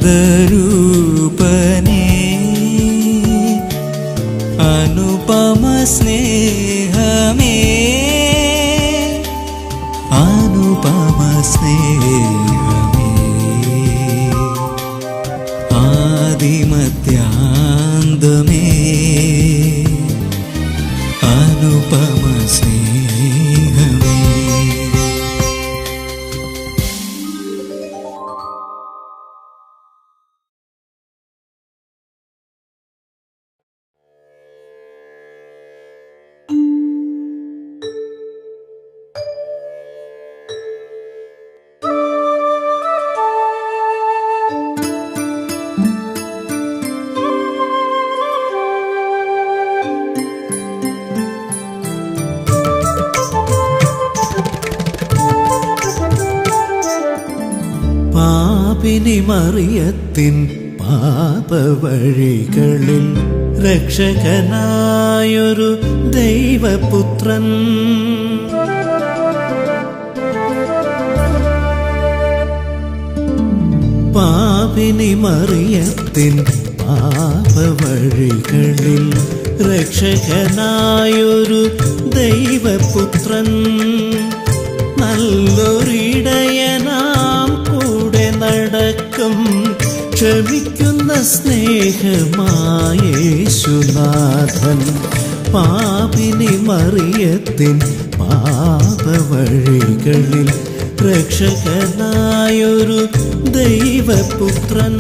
അനുപമ സ്നേഹമേ അനുപമ സ്നേഹമേ ആദിമത്യാന്തമേ അനുപമ സ്നേഹമേ. പാപിനി മറിയത്തിൻ പാപവഴികളിൽ രക്ഷകനായൊരു ദൈവപുത്രൻ പാപിനി മറിയത്തിൻ പാപവഴികളിൽ രക്ഷകനായൊരു ദൈവപുത്രൻ നല്ലൊരിടയനാം കൂടെ നടക്കും ക്ഷമിക്കുന്ന സ്നേഹമായ യേശുനാഥൻ പാപിനി മറിയത്തിൻ പാപവഴികളിൽ രക്ഷകനായൊരു ദൈവപുത്രൻ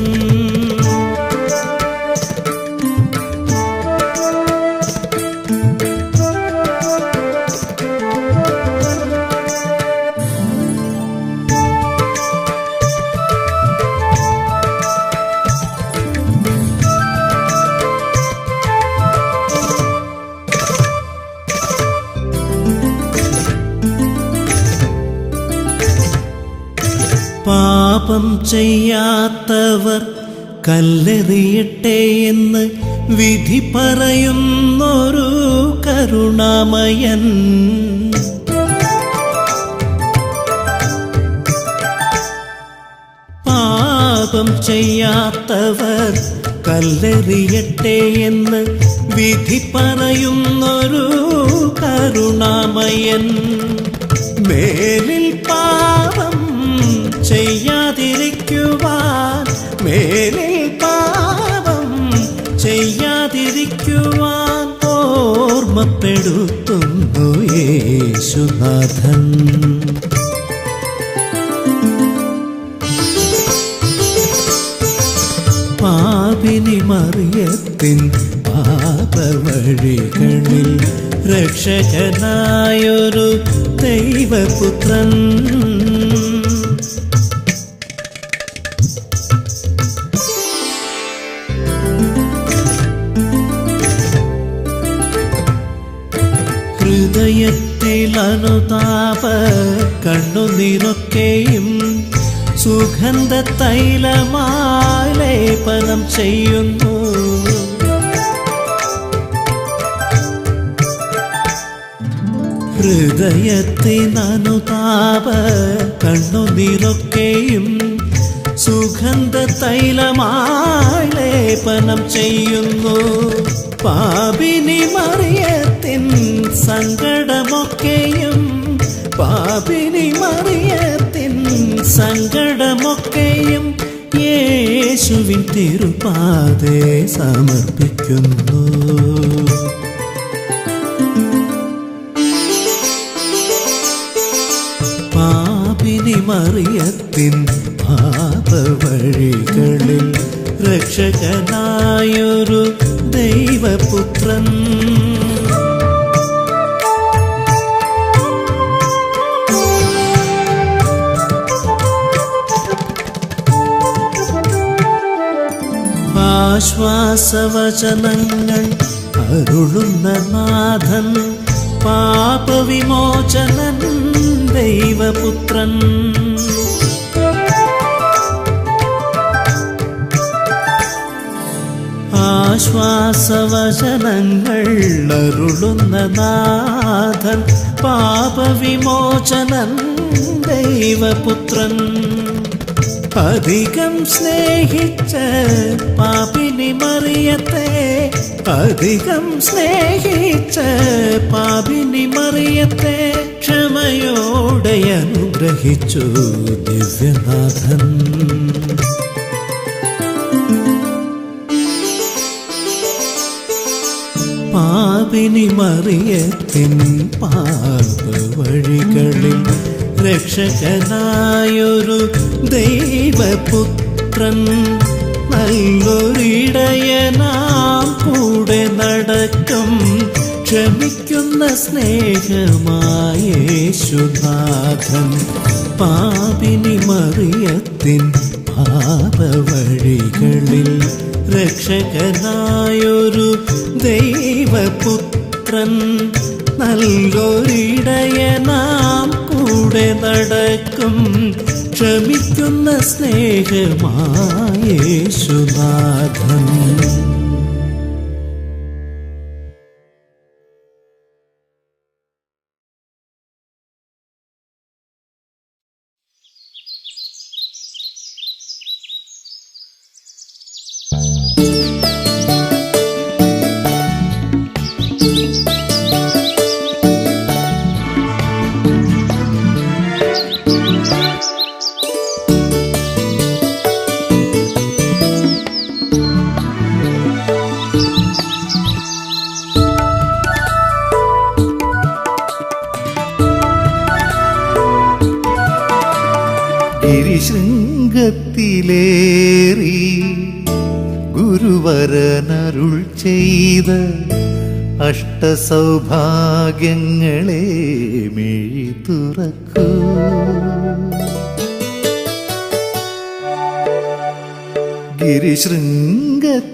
പാപം ചെയ്യാത്തവർ കല്ലെറിയട്ടെ എന്ന് വിധി പറയുന്നൊരു കരുണാമയൻ പാപം ചെയ്യാത്തവർ കല്ലെറിയട്ടെ എന്ന് വിധി പറയുന്നൊരു കരുണാമയൻ മേലിൽ പാപം ചെയ്യാതിരിക്കുവാൻ മേലിൽ പാപം ചെയ്യാതിരിക്കുവാൻ ഓർമ്മപ്പെടുത്തുന്നു യേശുനാഥൻ പാപിനി മറിയത്തിൻ പാപവഴികളിൽ രക്ഷകനായൊരു ദൈവപുത്രൻ ഹൃദയത്തിൽ അനുതാപ കണ്ണുനീരൊക്കെയും സുഗന്ധ തൈലമായി ലേപനം ചെയ്യുന്നു ഹൃദയത്തിനനുതാപ കണ്ണുനീരൊക്കെയും സുഗന്ധ തൈലമായി ലേപനം ചെയ്യുന്നു പാപിനി മറിയത്തിൻ സങ്കടമൊക്കെയും പാപിനി മറിയത്തിൻ സങ്കടമൊക്കെയും യേശുവിൻ തിരുപാദേ സമർപ്പിക്കുന്നു പാപിനി മറിയത്തിൻ പാപവഴികളിൽ രക്ഷകനായൊരു ദൈവപുത്രൻ ആശ്വാസവചനങ്ങൾ അരുളുന്ന നാഥൻ പാപവിമോചനൻ ദൈവപുത്രൻ ആശ്വാസവചനങ്ങൾ അരുളുന്ന നാഥൻ, പാപവിമോചനൻ ദൈവപുത്രൻ. അധികം സ്നേഹിച്ച പാപിനി മറിയത്തെ, അധികം സ്നേഹിച്ച പാപിനി മറിയത്തെ ക്ഷമയോടെ അനുഗ്രഹിച്ചു ദിവ്യനാഥൻ. പാപിനി മറിയത്തിൻ പാപവഴികളിൽ രക്ഷകനായൊരു ദൈവപുത്രൻ, നല്ലൊരിടയനാം കൂടെ നടക്കും, ക്ഷമിക്കുന്ന സ്നേഹമായ യേശുനാഥൻ. പാപിനി മറിയത്തിൻ പാപവഴികളിൽ രക്ഷകനായൊരു ദൈവപുത്രൻ, നല്ലൊരിടയനാം കൂടെ നടക്കും, ക്ഷമിക്കുന്ന സ്നേഹമായ യേശുനാഥൻ. ഗിരിശൃംഗത്തിലേറി ഗുരുവരനരുൾ ചെയ്ത അഷ്ടസൗഭാഗ്യങ്ങളെ മിഴി തുറക്കൂ.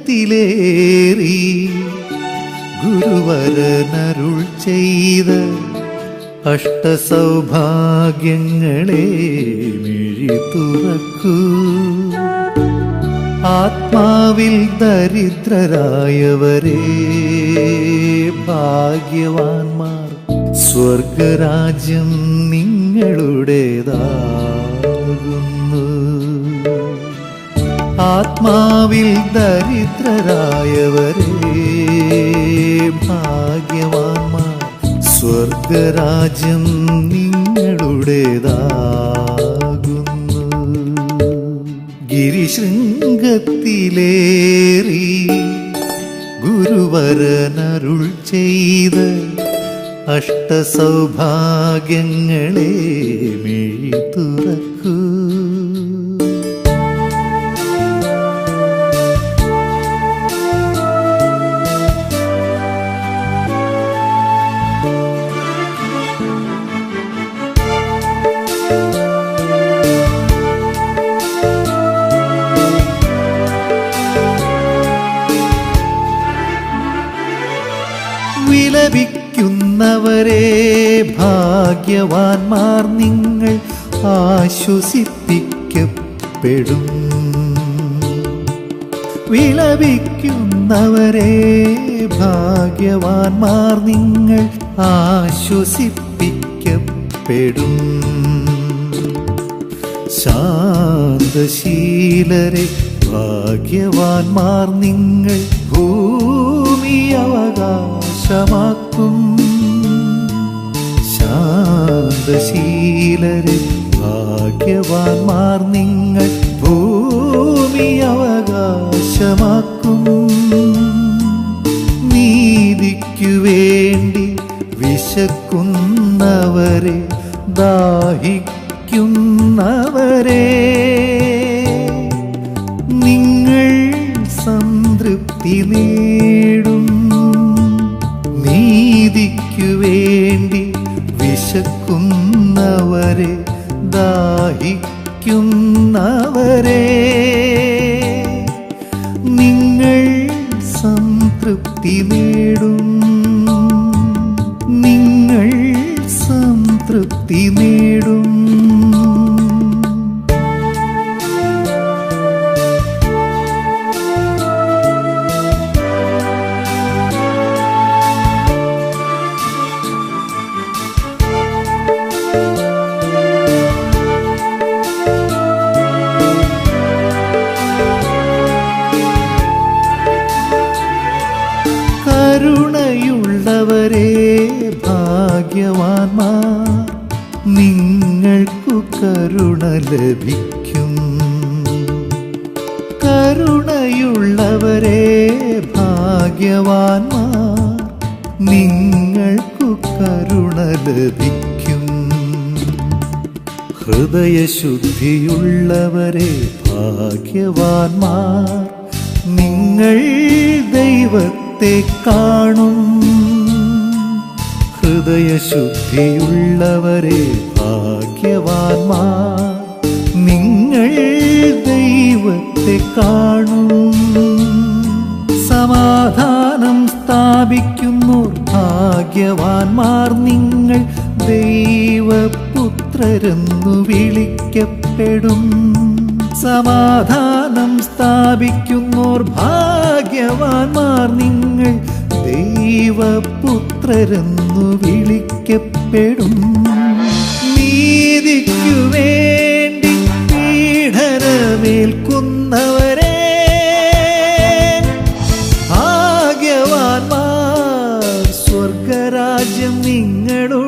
ഗിരിശൃംഗത്തിലേറി ഗുരുവരനരുൾ ചെയ്ത അഷ്ടസൗഭാഗ്യങ്ങളെ മിഴി തുറക്കൂ. ആത്മാവിൽ ദരിദ്രരായവരെ ഭാഗ്യവാന്മാർ, സ്വർഗരാജ്യം നിങ്ങളുടേതാകുന്നു. ആത്മാവിൽ ദരിദ്രരായവരെ ഭാഗ്യവാന്മാർ, സ്വർഗരാജ്യം നിങ്ങളുടേതാകുന്നു. ഗിരിശൃംഗത്തിലേറി ഗുരുവരനരുൾ ചെയ്ത അഷ്ടസൗഭാഗ്യങ്ങളെ മിഴി തുറക്കൂ. വിലപിക്കുന്നവരെ ഭാഗ്യവാന്മാർ, നിങ്ങൾ ആശ്വസിപ്പിക്കപ്പെടും. വിലപിക്കുന്നവരെ ഭാഗ്യവാന്മാർ, നിങ്ങൾ ആശ്വസിപ്പിക്കപ്പെടും. ശാന്തശീലരെ ഭാഗ്യവാന്മാർ, നിങ്ങൾ ഭൂമി അവകാശമാക്കും. ശാന്തശീലരെ ഭാഗ്യവാന്മാർ, നിങ്ങൾ ഭൂമി അവകാശമാക്കും. നീതിക്കു വേണ്ടി വിശക്കുന്നവരെ, ദാഹിക്കുന്നവരെ നിങ്ങൾ സംതൃപ്തി നേടും. നീതിക്കു വേണ്ടി വിശക്കുന്നവരെ, ദാഹിക്കുന്നവരെ നിങ്ങൾ സംതൃപ്തി നേടും. നിങ്ങൾ സംതൃപ്തി നേടും. കരുണയുള്ളവരെ ഭാഗ്യവാന്മാർ, നിങ്ങൾക്കു കരുണ ലഭിക്കും. കരുണയുള്ളവരെ ഭാഗ്യവാന്മാർ, നിങ്ങൾക്കു കരുണ ലഭിക്കും. ഹൃദയശുദ്ധിയുള്ളവരെ ഭാഗ്യവാന്മാർ, നിങ്ങൾ ദൈവത്തെ കാണും. ഹൃദയശുദ്ധിയുള്ളവരെ ഭാഗ്യവാന്മാർ, നിങ്ങൾ ദൈവത്തെ കാണും. സമാധാനം സ്ഥാപിക്കുന്നോർ ഭാഗ്യവാന്മാർ, നിങ്ങൾ ദൈവപുത്രരെന്നു വിളിക്കപ്പെടും. സമാധാനം സ്ഥാപിക്കുന്നോർ ഭാഗ്യവാന്മാർ, നിങ്ങൾ ദൈവപുത്രരെന്നു വിളിക്കപ്പെടും. നീതിക്കു വേണ്ടി പീഡനമേൽക്കുന്നവരെ ഭാഗ്യവാന്മാർ, സ്വർഗരാജ്യം നിങ്ങളുടേതാകുന്നു.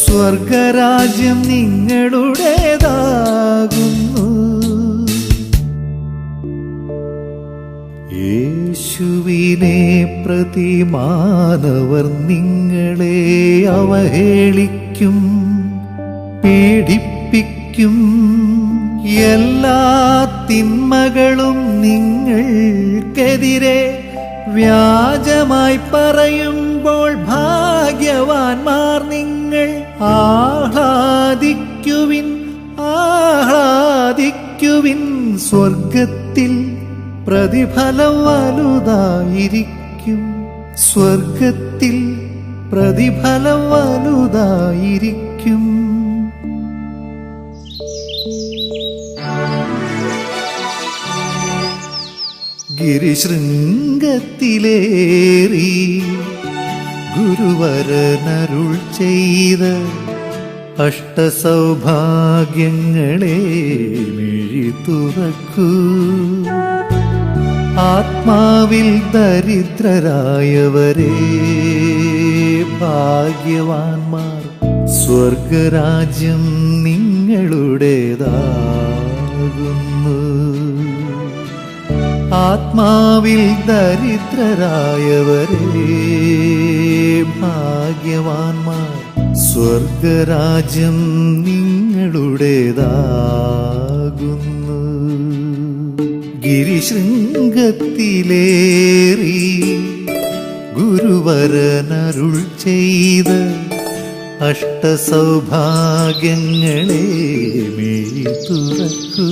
സ്വർഗരാജ്യം നിങ്ങളുടേതാകുന്നു. യേശുവിനെ പ്രതി മാനവർ നിങ്ങളെ അവഹേളിക്കും, പീഡിപ്പിക്കും. എല്ലാ തിന്മകളും നിങ്ങൾക്കെതിരെ വ്യാജമായി പറയുമ്പോൾ ഭാഗ്യവാന്മാർ നിങ്ങൾ. ആഹ്ലാദിക്കുവിൻ, ആഹ്ലാദിക്കുവിൻ, സ്വർഗത്തിൽ പ്രതിഫലം വലുതായിരിക്കും. സ്വർഗത്തിൽ പ്രതിഫലം വലുതായിരിക്കും. ഗിരിശൃംഗത്തിലേറി ഗുരുവരനരുൾ ചെയ്ത അഷ്ടസൗഭാഗ്യങ്ങളെ മിഴി തുറക്കൂ. ആത്മാവിൽ ദരിദ്രരായവരെ ഭാഗ്യവാന്മാർ, സ്വർഗരാജ്യം നിങ്ങളുടേതാകുന്നു. ആത്മാവിൽ ദരിദ്രരായവരെ ഭാഗ്യവാന്മാർ, സ്വർഗരാജ്യം നിങ്ങളുടേതാകുന്നു. ഗിരിശൃംഗത്തിലേറി ഗുരുവരനരുൾ ചെയ്ത അഷ്ടസൗഭാഗ്യങ്ങളെ മിഴി തുറക്കൂ.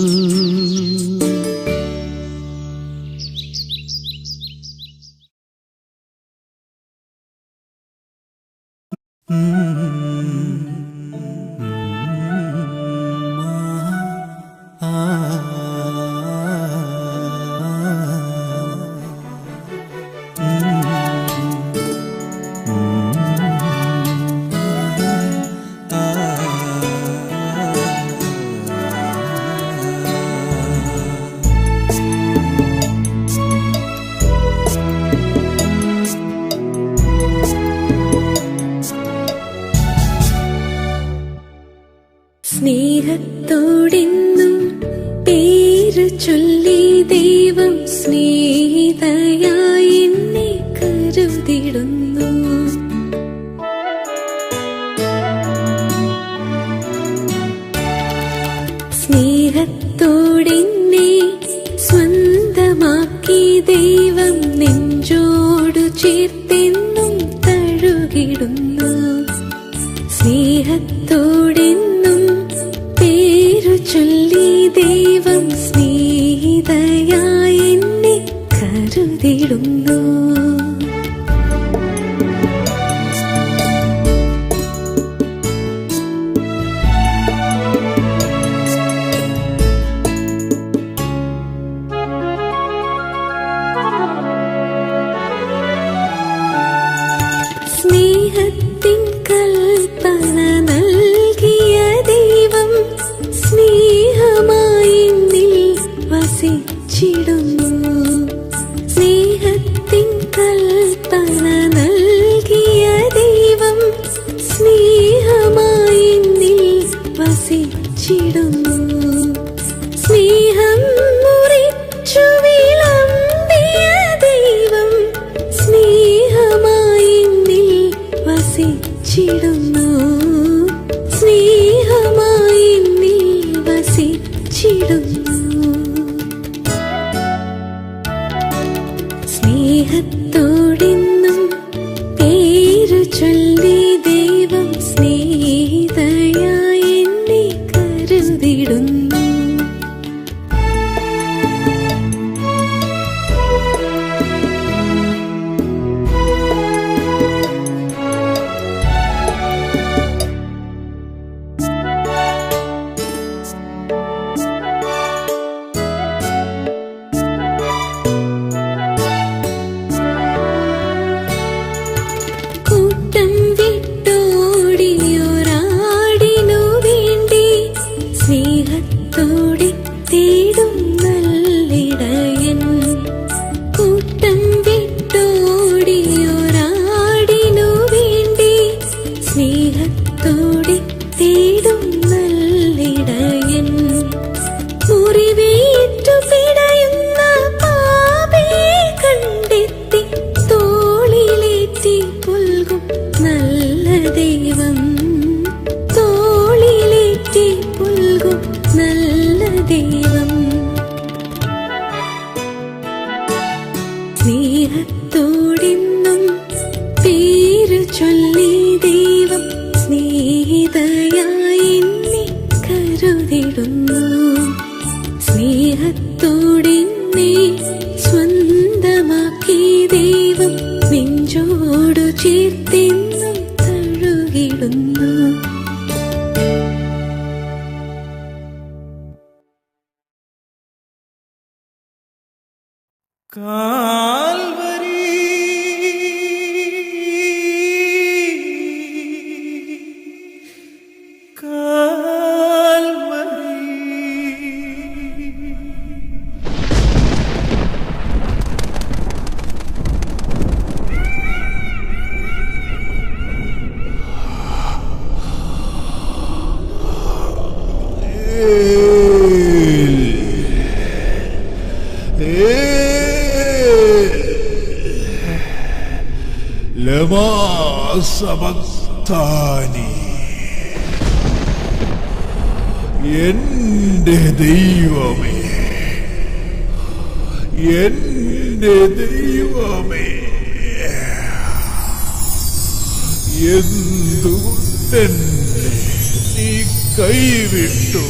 സ്നേഹത്തോടെന്നും പേര് ചൊല്ലി ദൈവം സ്നേഹിതയായി എന്നെ കരുതിടുന്നു. സ്നേഹത്തോടെന്നെ സ്വന്തമാക്കി ദൈവം നെഞ്ചോടു ചേർത്തെന്നും തഴുകിടുന്നു. സ്നേഹത്തോടെന്നും പേരു ചൊല്ലി ദൈവം സ്നേഹിതയായി എന്നെ കരുതിടുന്നു. സ്നേഹത്തിൻ കൽപ്പന നൽകിയ ദൈവം സ്നേഹമായി എന്നിൽ വസിച്ചിടുന്നു. കൽപ്പന നൽകിയ ദൈവം സ്നേഹമായി എന്നിൽ വസിച്ചിടുന്നു. സ്നേഹം മുറിച്ചു വിളമ്പിയ ദൈവം സ്നേഹമായി എന്നിൽ വസിച്ചിടുന്നു. സ്നേഹമായി എന്നിൽ വസിച്ചിടുന്നു. സ്നേഹത്തോടെന്നും പേരു ചൊല്ലി ദൈവം സ്നേഹിതയായി എന്നെ കരുതിടുന്നു. കൂട്ടം വിട്ടോടിയൊരാടിനു വേണ്ടി സ്നേഹത്തോടെ തേടും നല്ലിടയൻ. കൂട്ടം വിട്ടോടിയൊരാടിനു വേണ്ടി സ്നേഹത്തോടെ തേടും നല്ലിടയൻ. മുറിവേറ്റു പിടയുന്ന പാപിയെ കണ്ടെത്തി തോളിലേറ്റി പുൽകും നല്ല ദൈവം. തോളിലേറ്റി പുൽകും നല്ല ദൈവം. സ്നേഹത്തോടെന്നും പേരു ചൊല്ലി ദൈവം സ്നേഹിതയായി എന്നെ കരുതിടുന്നു. സ്നേഹത്തോടെ എന്നെ സ്വന്തമാക്കി ദൈവം നെഞ്ചോടു ചേർത്തെന്നും തഴുകിടുന്നു. കാൽവരി ലമാ സബക്താനി. എന്റെ ദൈവമേ, എന്റെ ദൈവമേ, എന്തുകൊണ്ടെന്നെ നീ കൈവിട്ടു?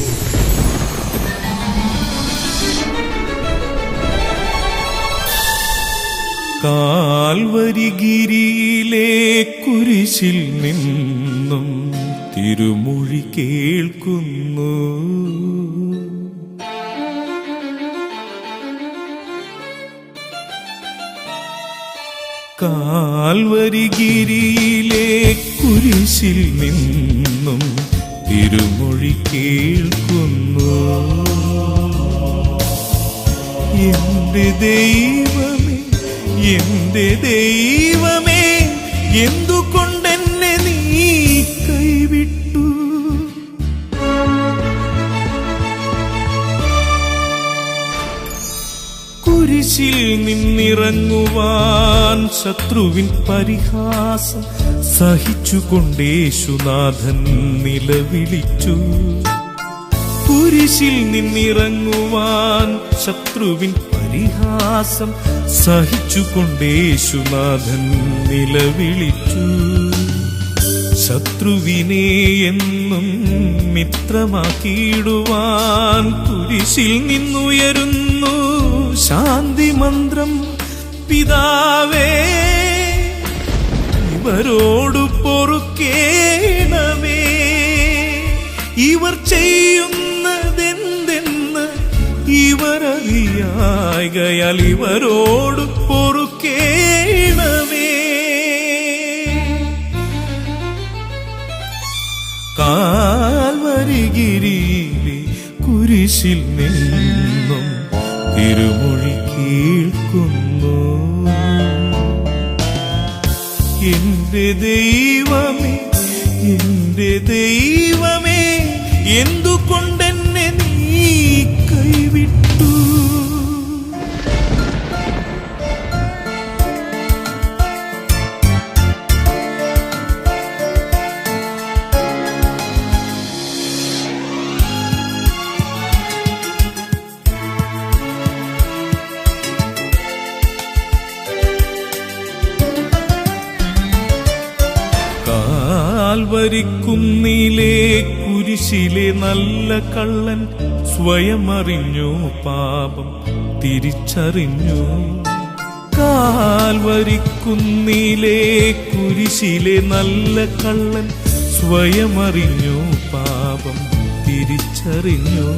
കാൽവരിഗിരിയിലെ കുരിശിൽ നിന്നും തിരുമൊഴി കേൾക്കുന്നു. കാൽവരിഗിരിയിലെ കുരിശിൽ നിന്നും തിരുമൊഴി കേൾക്കുന്നു. എന്റെ ദൈവമേ, എന്റെ ദൈവമേ, എന്തുകൊണ്ടെന്നെ നീ കൈവിട്ടു? കുരിശിൽ നിന്നിറങ്ങുവാൻ ശത്രുവിൻ പരിഹാസം സഹിച്ചുകൊണ്ടേശുനാഥൻ നിലവിളിച്ചു. കുരിശിൽ നിന്നിറങ്ങുവാൻ ശത്രുവിൻ പരിഹാസം സഹിച്ചുകൊണ്ടേശുനാഥൻ നിലവിളിച്ചു. ശത്രുവിനെ എന്നും മിത്രമാക്കിയിടുവാൻ കുരിശിൽ നിന്നുയരുന്നു ശാന്തി മന്ത്രം. പിതാവേ, ഇവരോടു പൊറുക്കേണമേ, ഇവർ ചെയ്യുന്നതെന്തെന്ന് ഇവരറിയായകയാൽ ഇവരോടു പൊറുക്കേണമേ. കാൽവരിഗിരിയിലെ കുരിശിൽ നിന്നും തിരുമൊഴി കേൾക്കുന്നു. എന്റെ ദൈവമേ, എന്റെ ദൈവമേ, എന്തുകൊണ്ടെന്നെ നീ കൈവിട്ടു? കാൽവരിക്കുന്നിലെ കുരിശിലെ നല്ല കള്ളൻ സ്വയം അറിഞ്ഞു, പാപം തിരിച്ചറിഞ്ഞു. കാൽവരിക്കുന്നിലെ കുരിശിലെ നല്ല കള്ളൻ സ്വയം അറിഞ്ഞു, പാപം തിരിച്ചറിഞ്ഞു.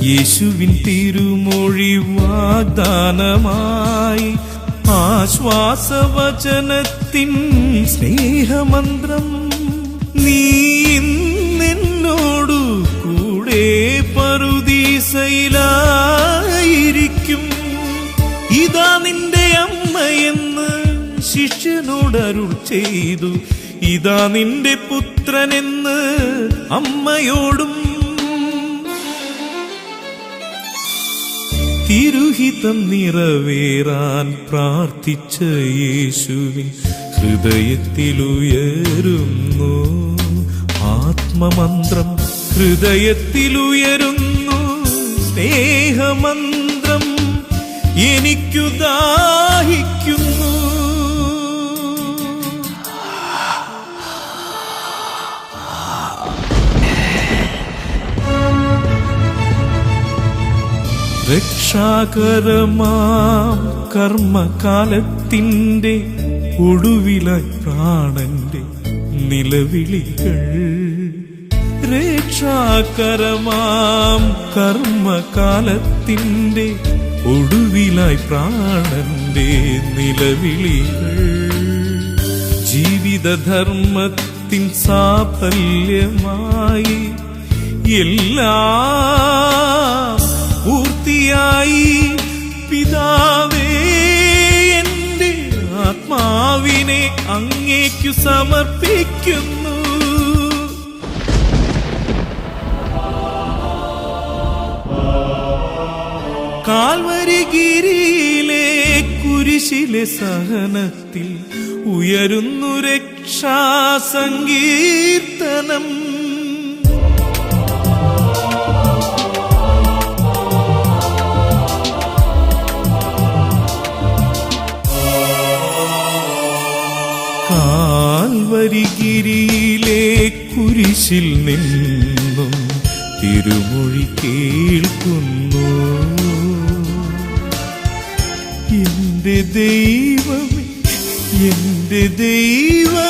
യേശുവിൻ തിരുമൊഴി വാഗ്ദാനമായി, ആശ്വാസവചനത്തിൻ സ്നേഹമന്ത്രം, നീ ഇന്നെന്നോടു കൂടെ പറുദീസയിലായിരിക്കും. ഇതാ നിന്റെ അമ്മയെന്ന് ശിഷ്യനോടരുൾ ചെയ്തു, ഇതാ നിന്റെ പുത്രനെന്ന് അമ്മയോടും. തിരുഹിതം നിറവേറാൻ പ്രാർത്ഥിച്ച യേശുവിൻ ഹൃദയത്തിലുയരുന്നു ആത്മമന്ത്രം, ഹൃദയത്തിലുയരുന്നു സ്നേഹമന്ത്രം, എനിക്കു ദാഹിക്കുന്നു. രക്ഷാകരമാം കർമ്മകാലത്തിൻ്റെ ഒടുവിലായി പ്രാണന്റെ നിലവിളികൾ. രക്ഷാകരമാം കർമ്മകാലത്തിൻ്റെ ഒടുവിലായി പ്രാണന്റെ നിലവിളികൾ. ജീവിതധർമ്മത്തിൻ സാഫല്യമായി എല്ലാം പൂർത്തിയായി. പിതാവേ, എന്റെ ആത്മാവിനെ അങ്ങേക്കു സമർപ്പിക്കുന്നു. കാൽവരിഗിരിയിലെ കുരിശിലെ സഹനത്തിൽ ഉയരുന്നു രക്ഷാസങ്കീർത്തനം. കാൽവരിഗിരിയിലെ കുരിശിൽ നിന്നും തിരുമൊഴി കേൾക്കുന്നു. എന്റെ ദൈവമേ, എന്റെ ദൈവമേ,